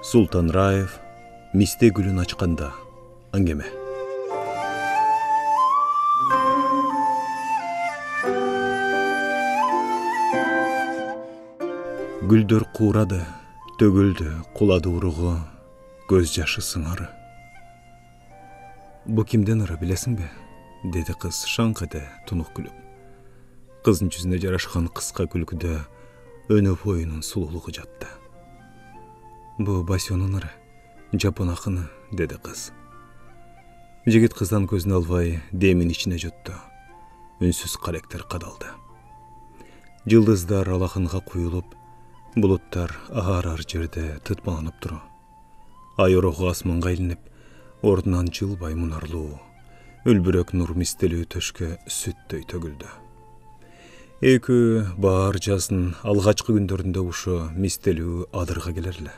Султан Раев «Мисте гүлін ачқанда» әңгеме. Гүлдөр қурады, төгілді, құлады ұрығы, көз жашы сыңары. «Бұ кімден ұры білесің бе?» деді қыз шаңқыды тұнық күліп. Қыздың жүзіне жарашқан қысқа күлкіде өні бойының сұлулығы жатты. «Бұ Басионың ұры, Жапон ақыны», деді қыз. Жігіт қыздан көзін албай демін ішіне жұтты. Үнсіз қаректер қадалды. Жылдыздар алақынға құйылып, бұлыттар ағар-ар жерде тұтпаланып тұру. Ай ұрығы асманға ілініп, ордынан жылбай мұнарлуу, үлбірек нұр мистелүү төшке сүттөй төгілді. Эки баар жазын алғачқы күндөрүндө ушу мистелүү адырға келерлі.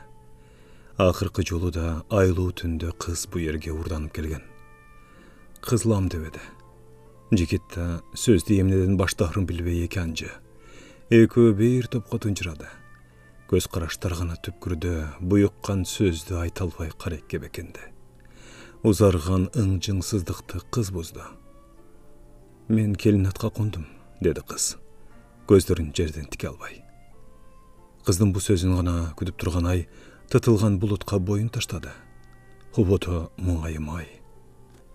Ақырқы жолу да айлуу түндө қыз бу жерге урданып келген. Кызлам дебеди. Жигит да сөздү эмнеден баштаарын билбей эки анжы. Экөө бир топко тынчырады. Көз караштар гана түпкүрдө буюккан сөздү айта албай карекке бекенди. Узарган ың-жыңсыздыкты кыз бузду. «Мен келин атка кондум», деди кыз, көздөрүн жерден тике албай. Кыздын бу сөзүн гана күтүп турган ай тытылган булутка боюн таштады. Хубото муңайымай.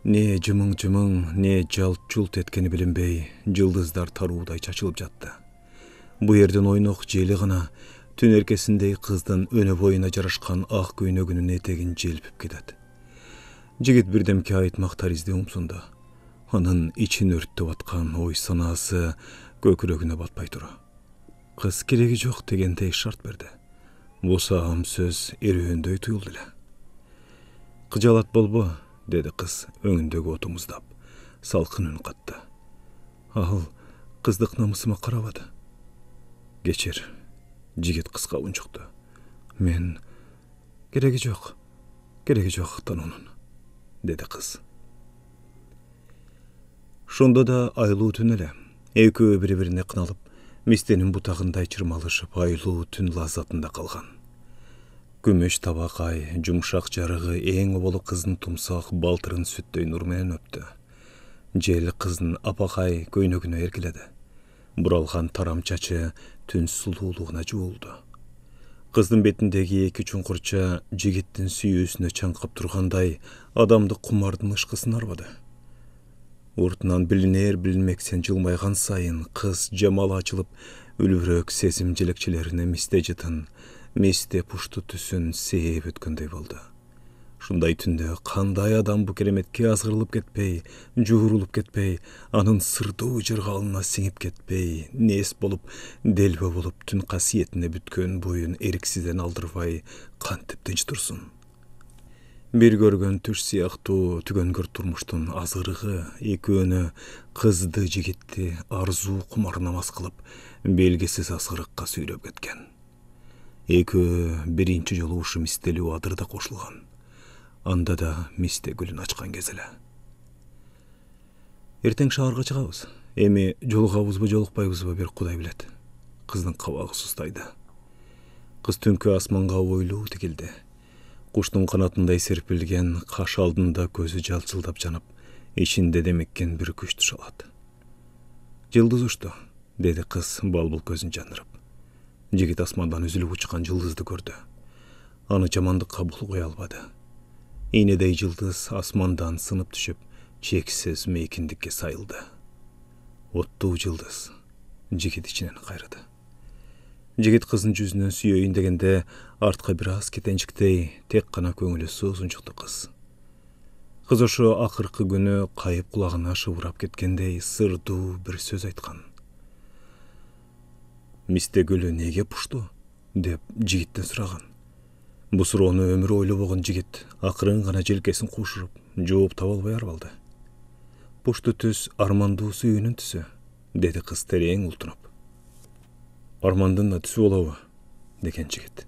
Не жымың-жымың, не жалт-жулт эткени билинбей, жылдыздар таруудай чачылып жатты. Бу жерден ойнок жели гана түн эркесиндей кыздын өнө боюна жарашкан ак көйнөгүнүн этегин желпип кетет. Жигит бирдемке айтмак таризде умсунду. Анын ичин өрттөп аткан ой санаасы көкүрөгүнө батпай туру. Кыз кереги жок дегендей шарт берди. Бу саам сөз эрүүндөй туюлду эле. «Кыжалат болбо», деди кыз өңүндөгү оту муздап, салкын үн катты. Ал кыздык намысыма карабады. «Кечир», жигит кызга унчукту. «Мен кереги жок тануунун», деди кыз. Шондо да айлуу түн эле. Экөө бири-бирине кыналып, мистенин бутагындай чырмалышып, айлуу түн лаззатында калган. Күмүш табак ай, жумшак жарыгы эң оболу кыздын тумсак балтырын сүттөй нур менен өптү. Жел кыздын апакай көйнөгүнө эркеледи. Буралган тарам чачы түн сулуулугуна жуулду. Кыздын бетиндеги эки чуңкурча жигиттин сүйүүсүнө чаңкап тургандай адамды кумардын ышкысын арбады. Уртунан билинер-билинмексен жылмайган сайын кыз жамалы ачылып, үлбүрөк сезим желекчелерине мисте жытын, мисте пушту түсүн сээп өткөндөй болду. Шундай түндө кандай адам бу кереметке азгырылып кетпей, жуурулуп кетпей, анын сырдуу жыргалына сиңип кетпей, нес болуп, делбе болуп түн касиетине бүткөн боюн эриксизден алдырбай кантип тынч турсун. Бир көргөн түш сыяктуу түгөнгөр турмуштун азгырыгы экөөнү, кызды жигитти арзуу кумар намаз кылып, белгисиз азгырыкка сүйрөп кеткен. Экөө биринчи жолу ушу мистелүү адырда кошулган. Анда да мисте гүлүн ачкан кез эле. Эртең шаарга чыгабыз. Эми жолугабызбы, жолукпайбызбы бир Кудай билет. Кыздын кабагы сустайды. Кыз түнкү асманга ойлуу тигилди. Куштун канатындай серпилген каш алдында көзү жалчылдап жанып, ичинде демеккен бир күч тушалат. «Жылдыз ушту», деди кыз балбул көзүн жандырып. Жигит асмандан үзүлүп учкан жылдызды көрдү. Аны жамандыкка булгой албады. Ийнедей жылдыз асмандан сынып түшүп, чексиз мейкиндикке сайылды. Оттуу жылдыз. Жигит ичинен кайрады. Жигит кыздын жүзүнөн сүйөйүн дегенде артка бир аз кетенчиктей тек гана көңүлү суузунчукту кыз. Кыз ошо акыркы күнү кайып кулагына шыбырап кеткендей сырдуу бир сөз айткан. «Мисте гүлү неге пушту?» деп жигиттен сураган. Бу суроону өмүрү ойлобогон жигит акырын гана желкесин кушуруп, жооп таба албай арбалды. «Пушту түс армандуу сүйүүнүн түсү», деди кыз терең ултунуп. «Армандын да түсү болобу?» деген жигит.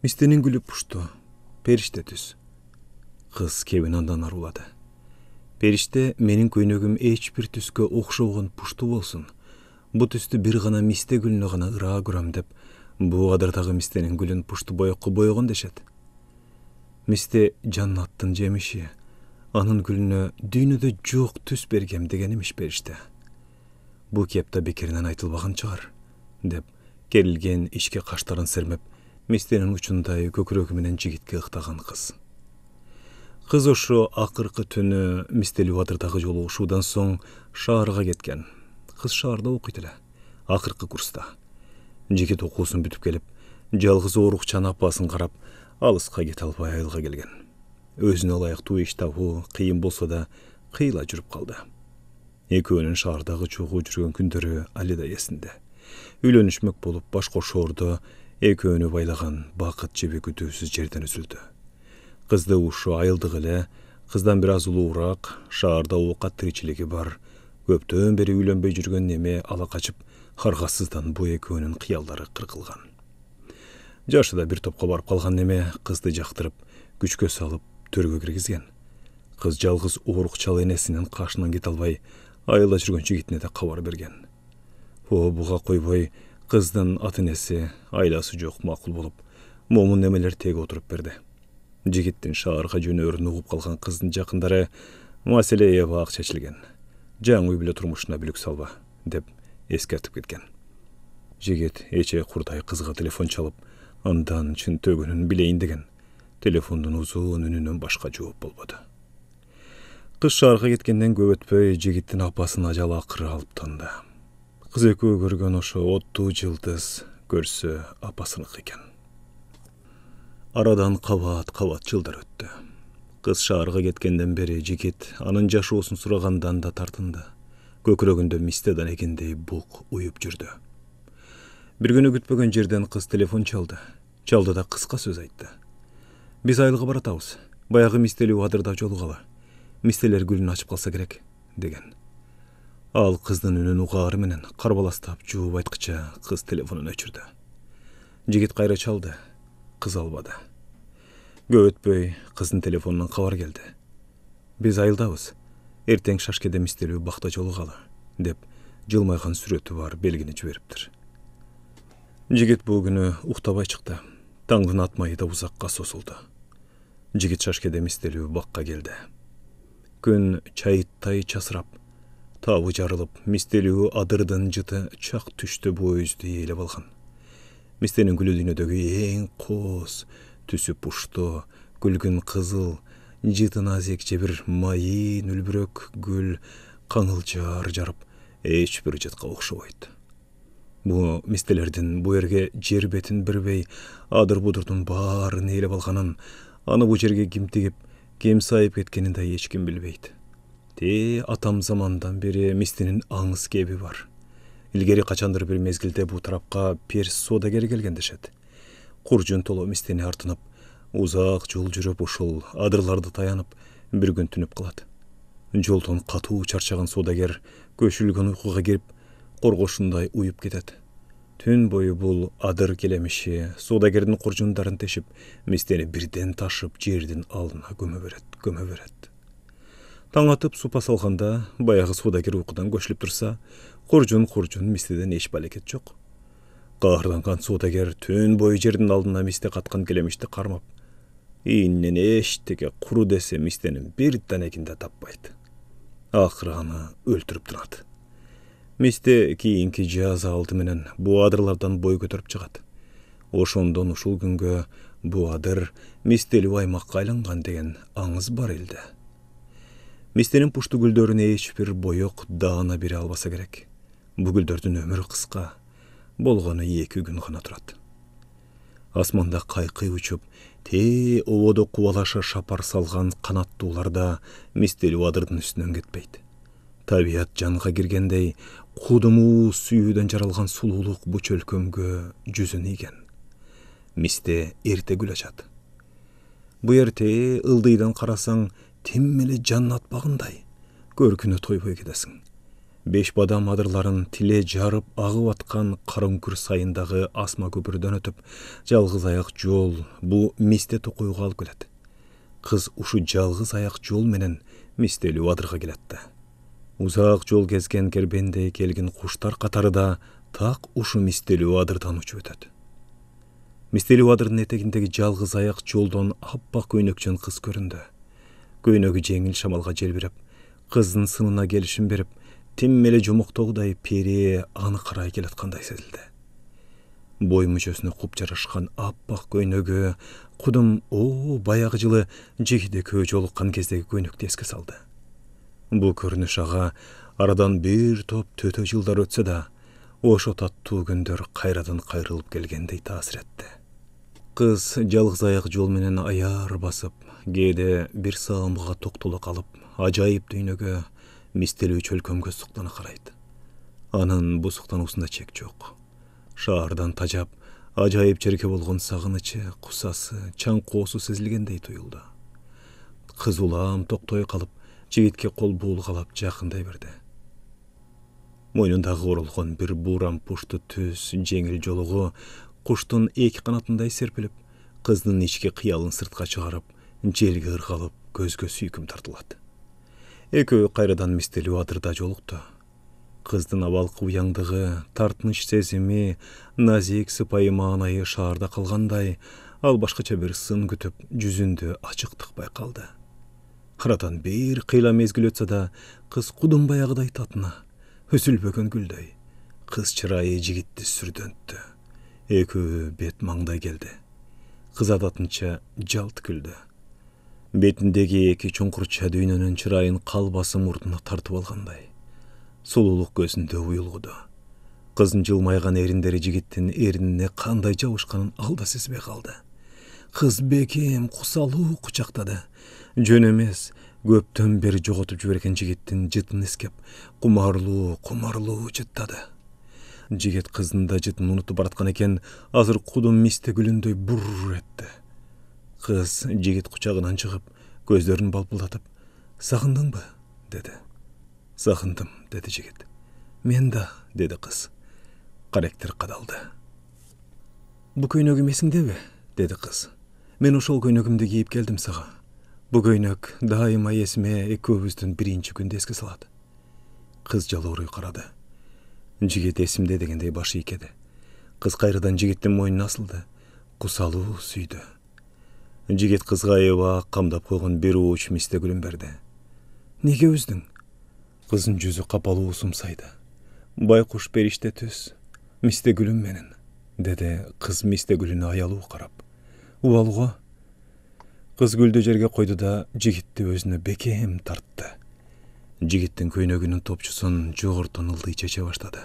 «Мистенин гүлү пушту, периште түс». Кыз кебин андан арулады. «Периште менин көйнөгүм эч бир түскө окшобогон пушту болсун. Бу түстү бир гана мисте гүлүнө гана ыраа көрөм деп, бу адырдагы мистенин гүлүн пушту боекко боегон дешет. Мисте жаннаттын жемиши, анын гүлүнө дүйнөдө жок түс бергем деген имиш беришти. Бу кепта бекеринен айтылбаган чыгар, деп керилген ичке каштарын сермеп, мистенин учундай көкүрөгү менен жигитке ыктаган кыз. Кыз ошо акыркы түнү мистелүү адырдагы жолугушуудан соң шаарга кеткен. Кыз шаарда окуйт эле, акыркы курста. Жигит окуусун бүтүп келип, жалгыз оорукчан апасын карап, алыска кете албай айылга келген. Өзүнө ылайыктуу иш табуу кыйын болсо да, кыйла жүрүп калды. Экөөнүн шаардагы чогуу жүргөн күндөрү али да эсинде. Үйлөнүшмөк болуп баш кошоордо экөөнү байлаган бакыт жеби күтүүсүз жерден үзүлдү. Кызды ушу айылдык эле, кыздан бир аз улуураак, шаарда оокат тиричилиги бар, көптөн бери үйлөнбөй жүргөн неме ала качып, аргасыздан бу экөөнүн кыялдары кыркылган. Жашы да бир топко барып калган неме кызды жактырып, күчкө салып төргө киргизген. Кыз жалгыз оорукчал энесинин кашынан кете албай, айылда жүргөн жигитине да кабар берген. Буга койбой, кыздын ата энеси, айласы жок макул болуп, момун немелер теге отуруп берди. Жигиттин шаарга жөнөөрүн угуп калган кыздын жакындары маселе эбак чечилген. Жаңы үй бүлө турмушуна бүлүк салба, деп эскертип кеткен. Жигит эче курдай кызга телефон чалып, андан чын төгүнүн билейин деген. Телефондун узун үнүнөн башка жооп болбоду. Кыз шаарга кеткенден көп өтпөй, жигиттин апасынын ажалы акыры алып тынды. Кыз экөө көргөн ошо оттуу жылдыз көрсө апасыныкы экен. Арадан кабат жылдар өттү. Кыз шаарга кеткенден бери жигит анын жашоосун сурагандан да тартынды. Көкүрөгүндө мисте данегендей бук уюп жүрдү. Бир күнү күтпөгөн жерден кыз телефон чалды. Чалды да кыска сөз айтты. Биз айылга баратабыз. Баягы мистелүү адырда жолугалы. Мистелер гүлүн ачып калса керек, деген. Ал кыздын үнүн угаары менен карбаластап жууп айткыча кыз телефонун өчүрдү. Жигит кайра чалды. Кыз албады. Көп өтпөй кыздын телефонунан кабар келди. Биз айылдабыз. Эртең Шашкеде мистелүү бакта жолугалы, деп жылмайган сүрөтү бар белгини жибериптир. Жигит бул күнү уктабай чыкты. Таңдын атмайы да узакка созулду. Жигит Шашкеде мистелүү бакка келди. Күн чайыттай часырап, табы жарылып, мистелүү адырдын жыты чак түштө бөөздү ээлеп алган. Мистенин гүлү дүйнөдөгү эң кооз, түсү пуштоо, күлгүн кызыл, жыты назик же бир майын үлбүрөк гүл каңылжар жарып, эч бир жытка окшобойт. Бу мистелердин бу жерге жер бетин бербей, адыр-будурдун баарын ээлеп алганын, аны бу жерге ким тигип, ким сайып кеткенин да эч ким билбейт. Атам замандан бери мистенин аңыз кеби бар. Илгери качандыр бир мезгилде бу тарапка перс соодагери келген дешет. Куржун толо мистени артынып, узак жол жүрүп ушул адырларды таянып, бир күн түнүп калат. Жолдон катуу чарчаган соодагер көчүлгөн уйкуга кирип, коргошундай уюп кетет. Түн бою бул адыр келемиши соодагердин куржундарын тешип, мистени бирден ташып жердин алдына көмө берет. Таң атып супа салганда, баягы соодагер уйкудан көчүлүп турса, куржун мистеден эч балекет жок. Каарданган соодагер түн бою жердин алдына мисте каткан келемишти кармап, ийинен эчтеке куру десе мистенин бир данегин да таппайт. Акыры аны өлтүрүп турат. Мисте кийинки жаза алды менен бу адырлардан бой көтөрүп чыгат. Ошондон ушул күнгө бу адыр мистелүү аймакка айланган деген аңыз бар элде. Мистенин пушту гүлдөрүнө эч бир боек даана бере албаса керек. Бу гүлдөрдүн өмүрү кыска, болгону 2 күн гана турат. Асманда кайкый учуп, ободо кубалаша шапар салган канаттууларда мистелүү адырдын үстүнөн кетпейт. Табият жанга киргендей, кудумуу сүйүүдөн жаралган сулуулук бу чөлкөмгө жүзүн ийген. Мисте эрте гүл ачат. Бу эрте ылдыйдан карасаң, тим эле жаннат багындай, көркүнө тойбой кетесиң. 5 бадам адырларын тиле жарып агып аткан караңкүр сайындагы асма көпүрдөн өтүп, жалгыз аяк жол бу мисте токойго алып келет. Кыз ушу жалгыз аяк жол менен мистелүү адырга келет да. Узак жол кезген кербендей келген куштар катары да так ушу мистелүү адырдан учуп өтөт. Мистелүү адырдын этегиндеги жалгыз аяк жолдон аппак көйнөкчөн кыз көрүндү. Көйнөгү жеңил шамалга желбиреп, кыздын сынына келишим берип, тим эле жумуктогудай пери аны карай келаткандай сезилди. Бой мүчөсүнө куп жарашкан аппак көйнөгү кудум баягы жылы жигиде көө жолуккан кездеги көйнөктү эске салды. Бул көрүнүш ага арадан бир топ төтө жылдар өтсө да, ошо таттуу күндөр кайрадан кайрылып келгендей таасир этти. Кыз жалгыз аяк жол менен аяр басып, кээде бир саамга токтоло калып, ажайып дүйнөгө, мистелүү чөлкөмгө суктана карайт. Анын бу суктануусунда чек жок. Шаардан тажап, ажайып жерге болгон сагынычы, кусасы, чаңкоосу сезилгендей туюлду. Кыз улам токтой калып, жигитке кол буулгалап жакындай берди. Мойнундагы оролгон бир буурам пушту түз жеңил жолугу куштун эки канатындай серпилип, кыздын ички кыялын сыртка чыгарып, желге ыргалып, көзгө сүйкүм тартылат. Экөө кайрадан мистелүү адырда жолукту. Кыздын абалкы уяңдыгы, тартыныч сезими, назик сыпайы маанайы шаарда калгандай, ал башкача бир сын күтүп, жүзүндө ачыктык байкалды. Арадан бир кыйла мезгил өтсө да, кыз кудум баягыдай татына, үзүлбөгөн гүлдөй. Кыз чырайы жигитти сүрдөнттү. Экөө бет маңдай келди. Кыз адатынча жалт күлдү. Бетиндеги эки чуңкурча дүйнөнүн чырайын калбасы мурдуна тартып алгандай. Сулуулук көзүндө уюлгуду. Кыздын жылмайган эриндери жигиттин эринине кандай жабышканын ал да сезбей калды. Кыз бекем кусалуу кучактады. Жөн эмес, көптөн бери жоготуп жиберген жигиттин жытын искеп, кумарлуу жыттады. Жигит кыздын да жытын унутуп бараткан экен, азыр кудум мисте гүлүндөй бур этти. Кыз жигит кучагынан чыгып, көздөрүн балпылдатып, "Сагындыңбы?" деди. "Сагындым", деди жигит. "Мен да", деди кыз. Каректер кадалды. "Бу көйнөгүм эсиңдеби?" деди кыз. "Мен ошол көйнөгүмдү кийип келдим сага. Бу көйнөк дайыма эсиме экөөбүздүн биринчи күндү эске салат." Кыз жалоорой карады. Жигит эсимде дегендей баш ийкеди. Кыз кайрадан жигиттин мойнуна асылды. Кусалуу сүйдү. Жигит кызга аябай камдап койгон бир ууч мисте гүлүн берди. "Неге үздүң?" Кыздын жүзү капалуу сумсайды. "Байкуш периште түз, мисте гүлүм менен", деди кыз мисте гүлүнө аялуу карап. "Убал го." Кыз гүлдү жерге койду да жигитти өзүнө бекем тартты. Жигиттин көйнөгүнүн топчусун жогортон ылдый чече баштады.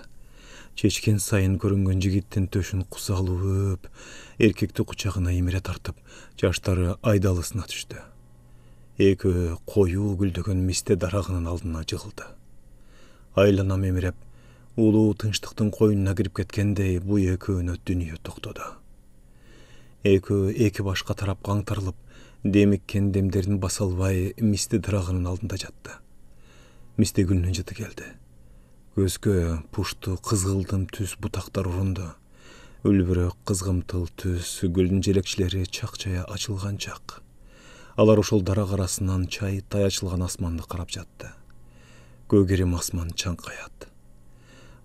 Чечкен сайын көрүнгөн жигиттин төшүн кусалуу өп, эркекти кучагына имире тартып, жаштары айдалысына түштү. Экөө коюу гүлдөгөн мисте дарагынын алдына жыгылды. Айлана мемиреп, улуу тынчтыктын койнуна кирип кеткендей бу экөөнө дүнүйө токтоду. Экөө эки башка тарапка аңтарылып, демиккен демдерин баса албай мисте дарагынын алдында жатты. Мисте гүлүнүн жыты келди. Көзгө пушту кызгылдым түз бутактар урунду. Үлбүрөк кызгымтыл түз гүлдүн желекчилери чакчая ачылган чак. Алар ошол дарак арасынан чайыттай ачылган асманды карап жатты. Көгерим асман чаңкаят.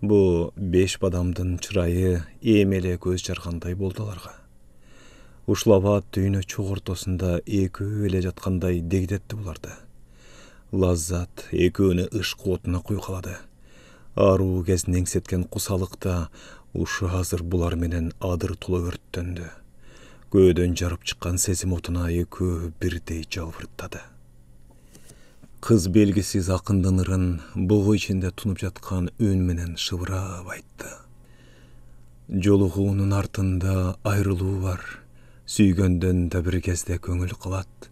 Бу 5 бадамдын чырайы эми эле көз жаргандай болду аларга. Ушул абат дүйнө чуг ортосунда экөө эле жаткандай дегдетти буларды. Лаззат экөөнү ышкы отуна куйгалады. Аруу кезин эңсеткен кусалыкта ушу азыр булар менен адыр тула өрттөндү. Көөдөн жарып чыккан сезим отуна экөө бирдей жалбырттады. Кыз белгисиз акындын ырын бугу ичинде тунуп жаткан үн менен шыбырап айтты. "Жолугуунун артында айрылуу бар. Сүйгөндөн да бир кезде көңүл калат.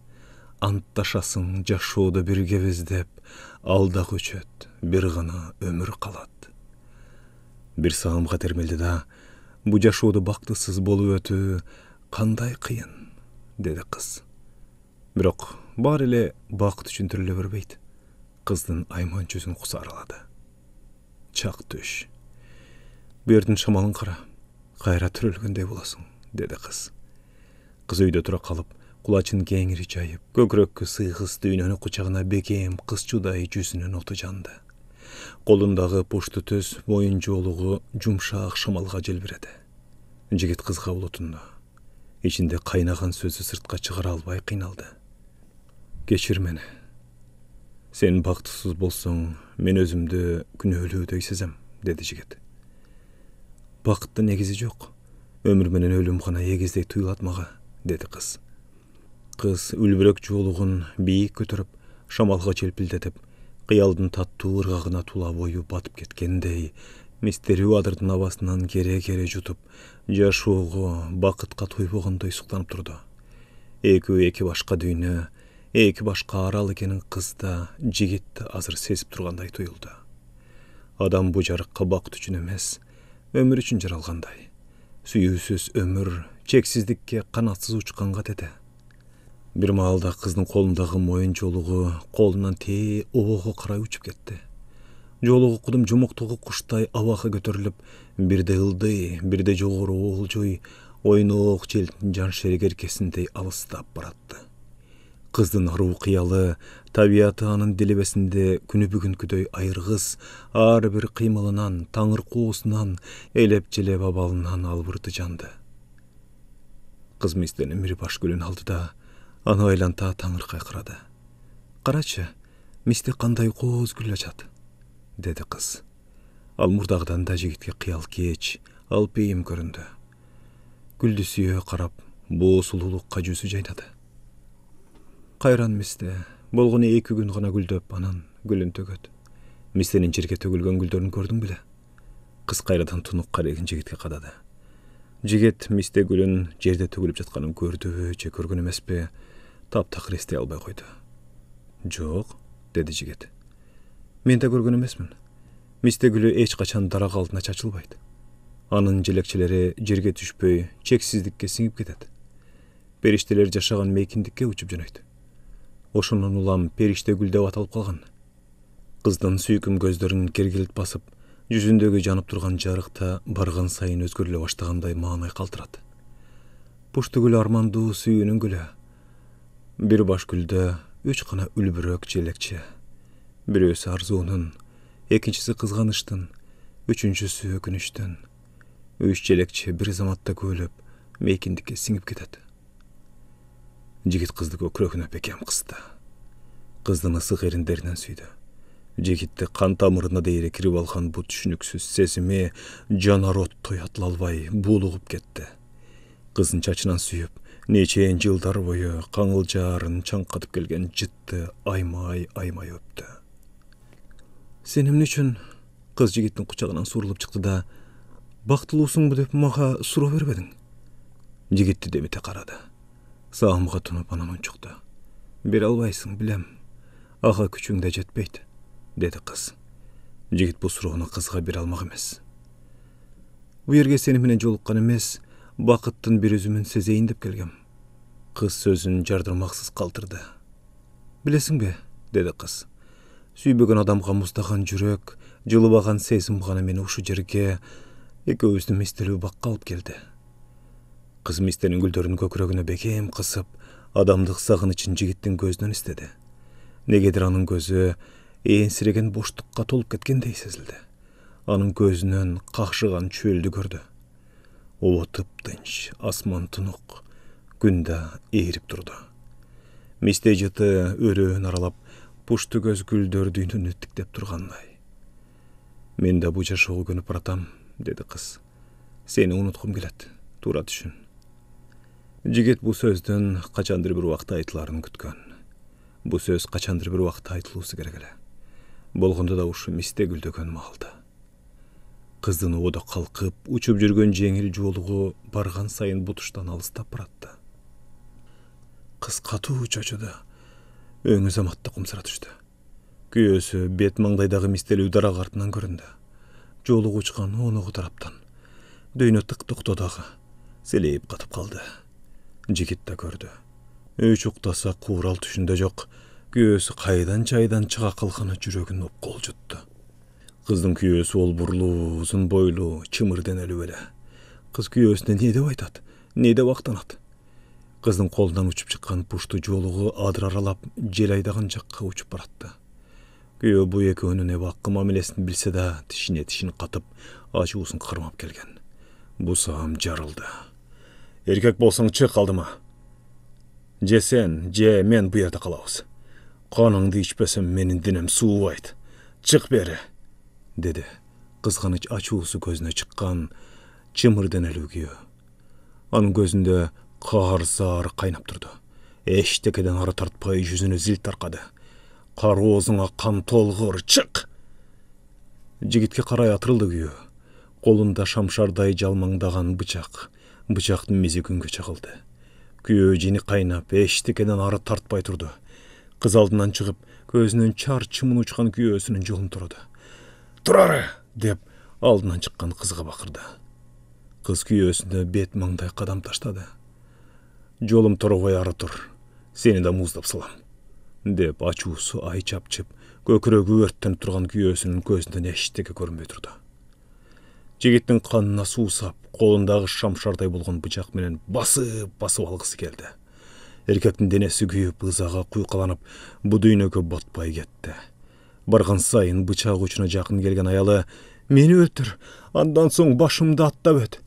Антташасың жашоодо биргебиз деп, алда көчөт, бир гана өмүр калат." Бир саамга термелди да, "Бу жашоодо бактысыз болуп өтүү кандай кыйын", деди кыз. Бирок баары эле бакыт үчүн тириле бербейт. Кыздын айман жүзүн кусаралады. "Чак түш. Бу жердин шамалын кара, кайра төрөлгөндөй болосуң", деди кыз. Кыз өйдө тура калып, кулачын кеңири жайып, көкүрөккө сыйгыс дүйнөнү кучагына бекем кызчудай жүзүнүн оту жанды. Колундагы пушту төс моюн жоолугу жумшак шамалга желбиреди. Жигит кызга улутунду. Ичинде кайнаган сөзү сыртка чыгара албай кыйналды. Кечир мени. Сен бактысыз болсоң, мен өзүмдү күнөөлүүдөй сезем, деди жигит. Бакыттын негизи жок. Өмүр менен өлүм гана эгиздей туюлат мага, деди кыз. Кыз үлбүрөк жоолугун бийик көтөрүп, шамалга желпилдетип, кыялдын таттуу ыргагына тула бою батып кеткендей, мистерүү адырдын абасынан кере-кере жутуп, жашоого, бакытка тойбогондой суктанып турду. Экөө эки башка дүйнө, эки башка арал экенин кыз да, жигит да азыр сезип тургандай туюлду. Адам бу жарыкка бакыт үчүн эмес, өмүр үчүн жаралгандай. Сүйүүсүз өмүр чексиздикке канатсыз учканга деди. Бир маалда кыздын колундагы моюн жоолугу колунан тээ оого карай учуп кетти. Жоолугу кудум жумоктогу куштай абага көтөрүлүп, бирде ылдый, бирде жогору олжой, ойноок желдин жан шерек эркесиндей алыстап баратты. Кыздын аруу кыялы, табияты анын делебесинде күнү бүгүнкүдөй айыргыз, ар бир кыймылынан, таңыр коосунан, элеп-желеп абалынан албырты жанды. Кыз мистенин бир баш гүлүн алды да, аны айланта таңыркай карады. Карачы, мисте кандай кооз гүл ачат, деди кыз. Ал мурдагыдан да жигитке кыял кеч, алпейим көрүндү. Гүлдү сүйө карап, буу сулуулукка жүзү жайнады. Кайран мисте, болгону 2 күн гана гүлдөп, анан гүлүн төгөт. Мистенин жерге төгүлгөн гүлдөрүн көрдүң беле? Кыз кайрадан тунук карайын жигитке кадады. Жигит мисте гүлүн жерде төгүлүп жатканын көрдүбү, же көргөн эмеспи, таптакыр эстей албай койду. Жок, деди жигит. Мен да көргөн эмесмин. Мисте гүлү эч качан дарак алдына чачылбайт. Анын желекчелери жерге түшпөй, чексиздикке сиңип кетет. Периштелер жашаган мейкиндикке учуп жөнөйт. Ошонун улам периште гүл деп аталып калган. Кыздын сүйкүм көздөрүн кергилт басып, жүзүндөгү жанып турган жарыкта барган сайын өзгөрүлө баштагандай маанай калтырат. Пушту гүл армандуу сүйүүнүн гүлү. Бир баш гүлдө 3 гана үлбүрөк желекче. Бирөөсү арзуунун, экинчиси кызганычтын, үчүнчүсү өкүнүчтүн. 3 желекче бир заматта көөлөп, мейкиндикке сиңип кетет. Жигит кызды көкүрөгүнө бекем кысты. Кыздын ысык эриндеринен сүйдү. Жигитти кан тамырына дейре кирип алган бу түшүнүксүз сезими жанар оттой атыла албай буулугуп кетти. Кыздын чачынан сүйүп, нечен жылдар бою каңылжаарын чаңкатып келген жытты аймай өптү. Сен эмне үчүн? Кыз жигиттин кучагынан сурулуп чыкты да, бактылуусуңбу деп мага суроо бербедиң? Жигитти демите карады. Саамга тунуп анан унчукту. Бере албайсың, билем. Ага күчүң да жетпейт, деди кыз. Жигит бул суроону кызга бере алмак эмес. Бу жерге сени менен жолуккан эмес, бакыттын бир үзүмүн сезейин деп келгем. Кыз сөзүн жардырмаксыз калтырды. Билесиңби, деди кыз. Сүйбөгөн адамга муздаган жүрөк, жылыбаган сезим гана мени ушу жерге экөөбүздү мистелүү бакка алып келди. Кыз мистенин гүлдөрүн көкүрөгүнө бекем кысып, адамдык сагынычын жигиттин көзүнөн издеди. Негедир анын көзү ээнсиреген боштукка толуп кеткендей сезилди. Анын көзүнөн какшыган чөлдү көрдү. Оба тыптынч, асман тунук, күн да ээрип турду. Мисте жыты өрөөн аралап, пушту көз гүлдөр дүйнөнү тиктеп тургандай. Мен да бу жашоого көнүп баратам, деди кыз. Сени унуткум келет, туура түшүн. Жигит бу сөздүн качандыр бир убакта айтыларын күткөн. Бу сөз качандыр бир убакта айтылуусу керек эле. Болгондо да ушу мисте гүлдөгөн маалда. Кыздын ободо калкып, учуп жүргөн жеңил жоолугу барган сайын бутуштан алыстап баратты. Кыз катуу чочуду. Өңү заматта кумсара түштү. Күйөөсү бет маңдайдагы мистелүү дарак артынан көрүндү. Жоолугу учкан оногу тараптан. Дүйнө тык токтодогу селейип катып калды. Жигит да көрдү. Өч уктаса куурал түшүндө жок. Күйөөсү кайдан чайдан чыга калганы жүрөгүн опкол жутты. Кыздын күйөөсү олбурлуу, узун бойлуу, чымыр денелүү эле. Кыз күйөөсүнө эмне деп айтат, эмне деп актанат? Кыздын колунан учуп чыккан пушту жоолугу адыр аралап, жел айдаган жакка учуп баратты. Күйөө бу экөөнүн эбаккы мамилесин билсе да тишине тишин катып, ачуусун кармап келген. Бусам жарылды. Эркек болсоң чык алдыма. Же сен, же мен бу жерде калабыз. Каныңды ичпесем менин денем суубайт. Чык бери, деди. Кызганыч ачуусу көзүнө чыккан чымыр денелүү күйөө. Анын көзүндө каар заары кайнап турду. Эчтекеден ары тартпай жүзүнө зил таркады. Кар оозуңа кан толгур, чык! Жигитке карай атырылды күйөө. Колунда шамшардай жалмаңдаган бычак. Бычактын мизи күнгө чагылды. Күйөө жини кайнап, эчтекеден ары тартпай турду. Кыз алдынан чыгып, көзүнөн чар чымын учкан күйөөсүнүн жолун турду. Турары! Деп алдынан чыккан кызга бакырды. Кыз күйөөсүнө бет маңдай кадам таштады. Жолум турбай ары тур. Сени да муздап салам. Деп ачуусу ай чапчып, көкүрөгү өрттөнүп турган күйөөсүнүн көзүнөн эчтеке көрүнбөй турду. Жигиттин канына суусап, колундагы шамшардай болгон бычак менен басып алгысы келди. Эркектин денеси күйүп, ызага куйкаланып, бу дүйнөгө батпай кетти. Барган сайын бычак учуна жакын келген аялы «Мени өлтүр, андан соң башымды аттап өт»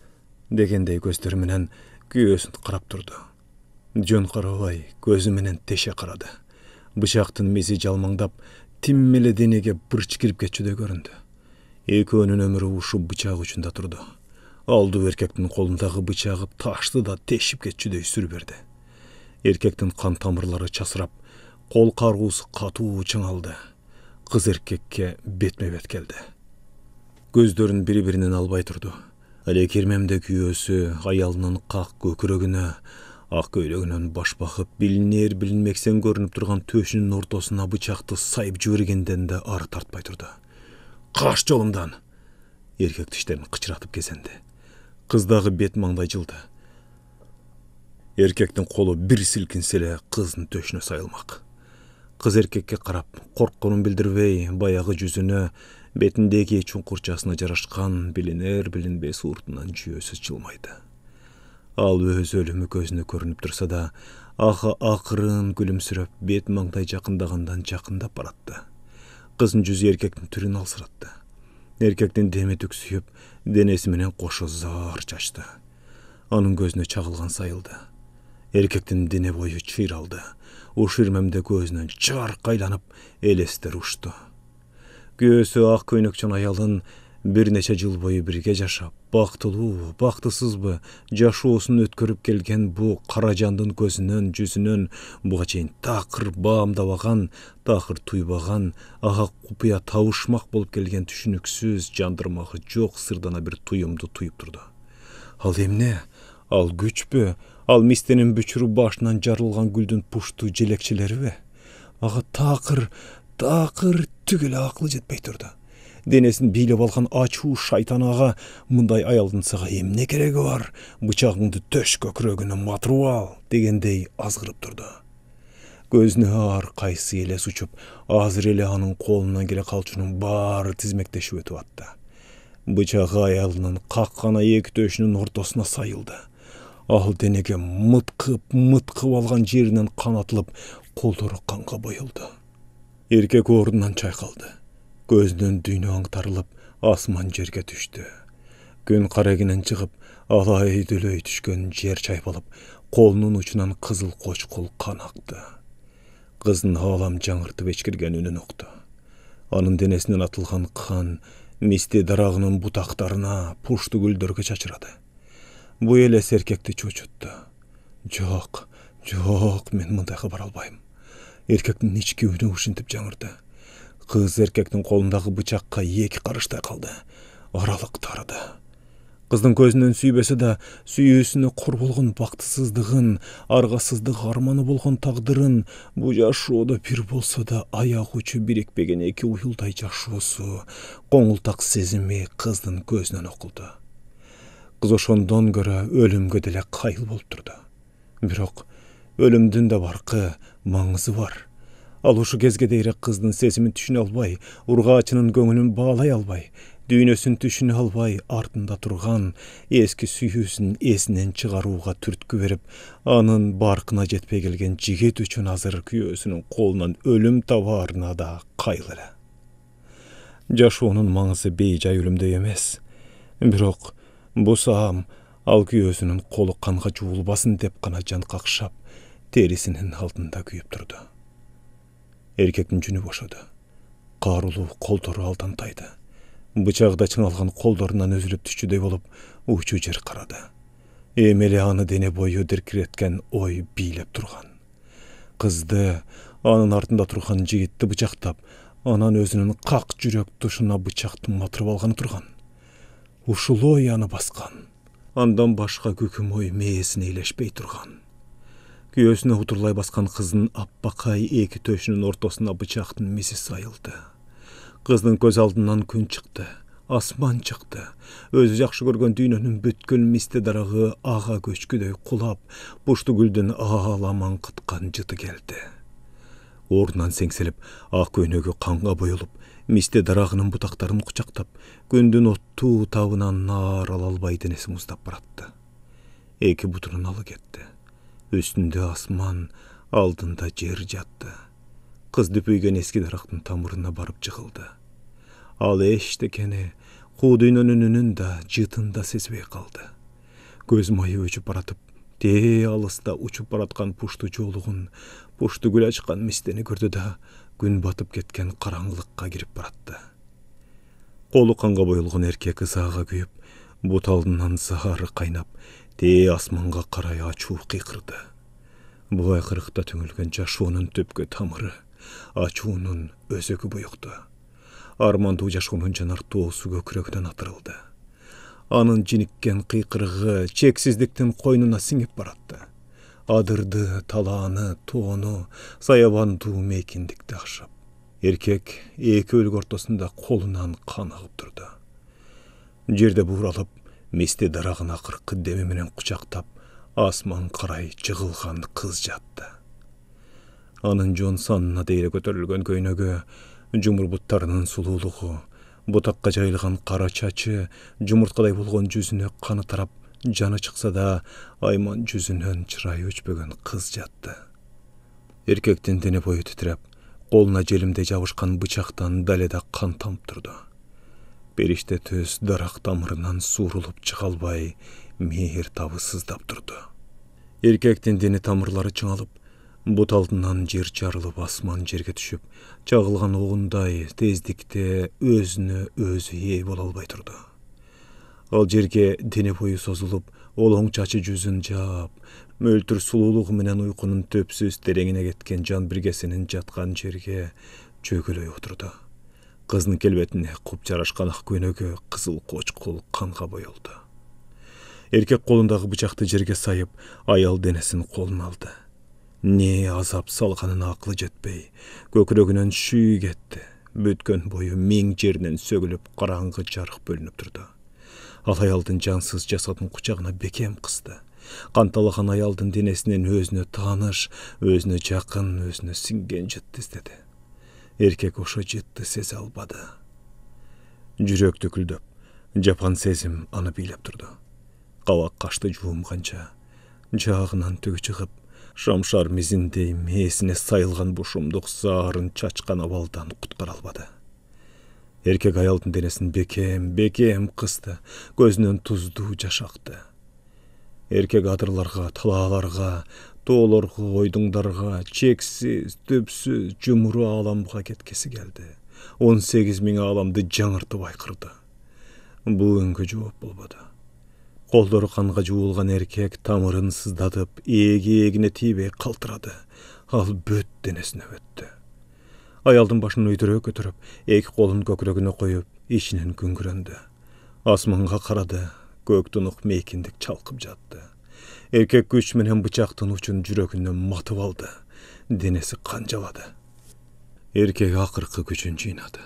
дегендей көздөрү менен күйөөсүн карап турду. Жөн карабай, көзү менен теше карады. Бычактын мизи жалмаңдап, тим эле денеге бырч кирип кетчүдөй көрүндү. Экөөнүн өмүрү ушу бычак учунда турду. Алдуу эркектин колундагы бычагы ташты да тешип кетчүдөй сүр берди. Эркектин кан тамырлары часырап, кол каргуусу катуу чыңалды. Кыз эркекке бетме-бет келди. Көздөрүн бири-биринен албай турду. Эле кирмемде күйөөсү аялынын как көкүрөгүнө, ак көйлөгүнөн баш багып, билинер-билинмексен көрүнүп турган төшүнүн ортосуна бычакты сайып жибергенден да ары тартпай турду. Каш жолумдан! Эркек тиштерин кычыратып кезенди. Кыз дагы бет маңдай жылды. Эркектин колу бир силкинсе эле кыздын төшүнө сайылмак. Кыз эркекке карап, коркконун билдирбей, баягы жүзүнө, бетиндеги чуңкурчасына жарашкан билинер-билинбес уртунан жүйөсү чылмайды. Ал өз өлүмү көзүнө көрүнүп турса да, акырын күлүмсүрөп, бет маңдай жакындагандан жакындап баратты. Кыздын жүзү эркектин түрүн алсыратты. Эркектин деми түксүйүп, денеси менен кошо заар чачты. Анын көзүнө чагылган сайылды. Эркектин дене бою чыйралды. Уширмемде көзүнөн чарк айланып, элестер ушту. Күйөөсү ак көйнөкчөн аялын бир нече жыл бою бирге жашап, бактылуу, бактысызбы жашоосун өткөрүп келген бу кара жандын көзүнөн, жүзүнөн буга чейин такыр баамдабаган, такыр туйбаган, ага купуя табышмак болуп келген түшүнүксүз, жандырмагы жок сырдана бир туюмду туюп турду. Ал эмне? Ал күчпү? Ал мистенин бүчүрү башынан жарылган гүлдүн пушту желекчелериби? Ага такыр түгүл аклы жетпей турду. Денесин бийлеп алган ачуу шайтан ага мындай аялдын сага эмне кереги бар? Бычагыңды төш көкүрөгүнө матырып ал дегендей азгырып турду. Көзүнө ар кайсы элес учуп, азыр эле анын колунан келе калчунун баары тизмектешип өтүп атты. Бычагы аялынын каккана эки төшүнүн ортосуна сайылды. Ал денеге мыткып алган жеринен канатылып, колдору канга боелду. Эркек ордунан чайкалды. Көзүнөн дүйнө аңтарылып, асман жерге түштү. Күн карегинен чыгып, алай дүлөй түшкөн жер чайпалып, колунун учунан кызыл кочкол кан акты. Кыздын аалам жаңыртып эчкирген үнүн укту. Анын денесинен атылган кан мисти дарагынын бутактарына, пушту гүлдөргө чачырады. Бу элес эркекти чучутту. Жок, мен мындайга бара албайм. Эркектин ички үнү ушинтип жаңырды. Кыз эркектин колундагы бычакка эки карыштай калды. Аралык тарыды. Кыздын көзүнөн сүйбөсө да, сүйүүсүнө кор болгон бактысыздыгын, аргасыздык арманы болгон тагдырын, бу жашоодо бир болсо да аяк учу бирикпеген эки уюлдай жашоосу, коңултак сезими кыздын көзүнөн окулду. Кыз ошондон көрө өлүмгө деле кайыл болуп турду. Бирок өлүмдүн да баркы, маңызы бар. Ал ушу кезге дейрек кыздын сезимин түшүнө албай, ургаачынын көңүлүн баалай албай, дүйнөсүн түшүнө албай, артында турган эски сүйүүсүн эсинен чыгарууга түрткү берип, анын баркына жетпей келген жигит үчүн азыр күйөөсүнүн колунан өлүм табаарына да кайыл эле. Жашоонун маңызы бейжай өлүмдөй эмес. Бирок бу саам ал күйөөсүнүн колу канга жуулбасын деп гана жан какшап, терисинин алдында күйүп турду. Эркектин жүнү бошоду. Каарулуу колдору алдантайды. Бычагда чыңалган колдорунан өзүлүп түшчүдөй болуп, учу жер карады. Эми эле аны дене бою диркиреткен ой бийлеп турган. Кызды, анын артында турган жигитти бычактап, анан өзүнүн как жүрөк тушуна бычакты матырып алганы турган. Ушул ой аны баскан. Андан башка күкүм ой мээсине илешпей турган. Күйөөсүнө утурлай баскан кыздын аппакай эки төшүнүн ортосуна бычактын миси сайылды. Кыздын көз алдынан күн чыкты, асман чыкты. Өзү жакшы көргөн дүйнөнүн бүткүл мисте дарагы ага көчкүдөй кулап, бушту гүлдүн ааламан кыткан жыты келди. Ордунан сеңселип, ак көйнөгү канга боелуп, мисте дарагынын бутактарын кучактап, күндүн оттуу табынан наар ала албай денеси муздап баратты. Эки бутунун алы кетти. Үстүндө асман, алдында жер жатты. Кыз дүпүйгөн эски дарактын тамырына барып жыгылды. Ал эчтекени, куу дүйнөнүн үнүн да, жытын да сезбей калды. Көз майы өчүп баратып, тээ алыста учуп бараткан пушту жоолугун, пушту гүл ачкан мистени көрдү да, күн батып кеткен караңгылыкка кирип баратты. Колу канга боелгон эркек ызаага күйүп, бут алдынан заары кайнап, тээ асманга карай ачуу кыйкырды. Бул айкырыкта түңүлгөн жашоонун төпкө тамыры, ачуунун өзөгү буюкту. Армандуу жашоонун жанар тоосу көкүрөгүнөн атырылды. Анын жиниккен кыйкырыгы чексиздиктин койнуна сиңип баратты. Адырды, талааны, тоону, саябандуу мейкиндикти ашып. Эркек эки өлүк ортосунда колунан кан агып турду. Жерде бууралып, мисте дарагын акыркы деми менен кучактап, асман карай жыгылган кыз жатты. Анын жон санына дейре көтөрүлгөн көйнөгү, жумур буттарынын сулуулугу, бутакка жайылган кара чачы, жумурткадай болгон жүзүнө каны тарап, жаны чыкса да, айман жүзүнөн чырайы өчпөгөн кыз жатты. Эркектин дене бою титиреп, колуна желимдей жабышкан бычактан даледа кан тамып турду. Периште төз дарак тамырынан суурулуп чыга албай, мээр табы сыздап турду. Эркектин дене тамырлары чыңалып, бут алдынан жер жарылып, асман жерге түшүп, чагылган огундай тездикте өзүнө өзү ээ боло албай турду. Ал жерге дене бою созулуп, олоң чачы жүзүн жаап, мөлтүр сулуулугу менен уйкунун төпсүз тереңине кеткен жан биргесинин жаткан жерге чөгөлөй отурду. Кыздын келбетине куп жарашкан ак көйнөгү кызыл кочкул канга боелду. Эркек колундагы бычакты жерге сайып, аял денесин колуна алды. Не азап салганына аклы жетпей, көкүрөгүнөн шүй кетти. Бүткөн бою миң жеринен сөгүлүп, караңгы жарык бөлүнүп турду. Ал аялдын жансыз жасадын кучагына бекем кысты. Канталаган аялдын денесинен өзүнө тааныш, өзүнө жакын, өзүнө сиңген жытты издеди. Эркек ошо жытты сезе албады. Жүрөк төкүлдөп, жапан сезим аны бийлеп турду. Кабак кашты жуумганча, жаагынан төгү чыгып, шамшар мизиндей мээсине сайылган бушумдук заарын чачкан абалдан куткара албады. Эркек аялдын денесин бекем кысты, көзүнөн туздуу жаш акты. Эркек адырларга, талааларга, тоолорго, ойдуңдарга, чексиз, төпсүз, жумуру ааламга кеткиси келди. 18 000 ааламды жаңыртып айкырды. Бул үнгө жооп болбоду. Колдору канга жуулган эркек тамырын сыздатып, эгине тийбей калтырады. Ал бүт денесине өттү. Аялдын башын өйдөрө көтөрүп, эки колун көкүрөгүнө коюп, ичинен күңгүрөндү. Асманга карады, көк тунук мейкиндик чалкып жатты. Эркек күч менен бычактын учун жүрөгүнө матып алды. Денеси канжалады. Эркек акыркы күчүн жыйнады.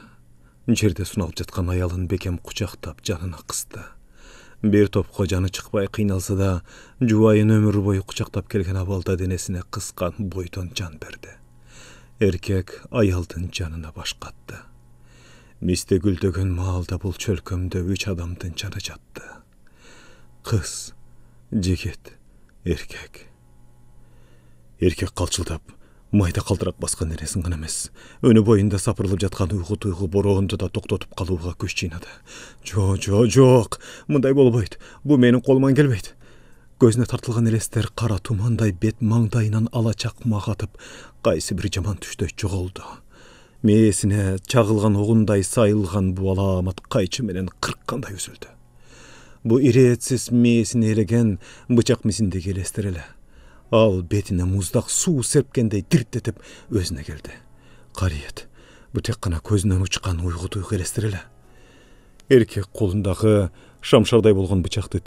Жерде суналып жаткан аялын бекем кучактап, жанына кысты. Бир топко жаны чыкпай кыйналса да, жубайын өмүр бою кучактап келген абалда денесине кыскан бойдон жан берди. Эркек аялдын жанына баш катты. Мисте гүлдөгөн маалда бул чөлкөмдө 3 адамдын жаны жатты. Кыз, жигит, эркек. Эркек калчылдап, майда калтырак баскан нересин гана эмес, өнү боюнда сапырылып жаткан уйгу туйгу бороонду да токтотуп калууга күч жыйнады. Жок, мындай болбойт. Бу менин колуман келбейт. Көзүнө тартылган элестер кара тумандай бет маңдайынан ала чакма катып, кайсы бир жаман түштөй жоголду. Мээсине чагылган огундай сайылган бу алаамат кайчы менен кырккандай үзүлдү. Бу иретсиз мээсине элеген бычак мизиндеги элестер эле. Ал бетине муздак суу серпкендей дирттетип өзүнө келди. Кариет, бу тек гана көзүнөн учкан уйгу туйгу элестер эле. Эркек колундагы шамшардай болгон бычакты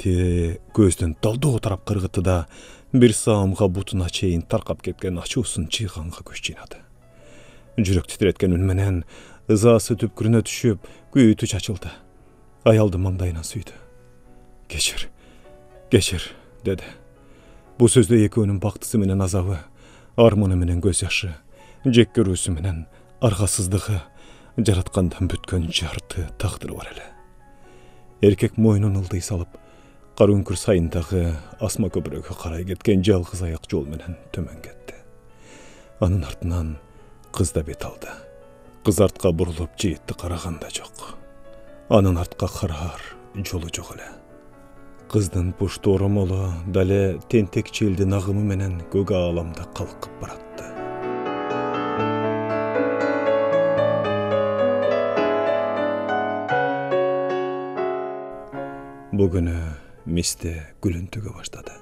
көздөн далдоо тарап кыргытты да, бир саамга бутуна чейин таркап кеткен ачуусун чыйганга күч жыйнады. Жүрөк титиреткен үн менен ызаасы түпкүрүнө түшүп, күйүтү чачылды. Аялды маңдайынан сүйдү. Кечир, деди. Бу сөздө экөөнүн бактысы менен азабы, арманы менен көз жашы, жек көрүүсү менен аргасыздыгы, жараткандан бүткөн жарты тагдыры бар эле. Эркек мойнун ылдый салып, кара үңкүр сайындагы асма көпүрөгкө карай кеткен жалгыз аяк жол менен төмөн кетти. Анын артынан кыз да бет алды. Кыз артка бурулуп жыйытты караган да жок. Анын артка караар жолу жок эле. Кыздын пушту оромолу дале тентек челдин агымы менен көк ааламда калкып баратты. Бүгүнү мисте күлүнтүгө баштады.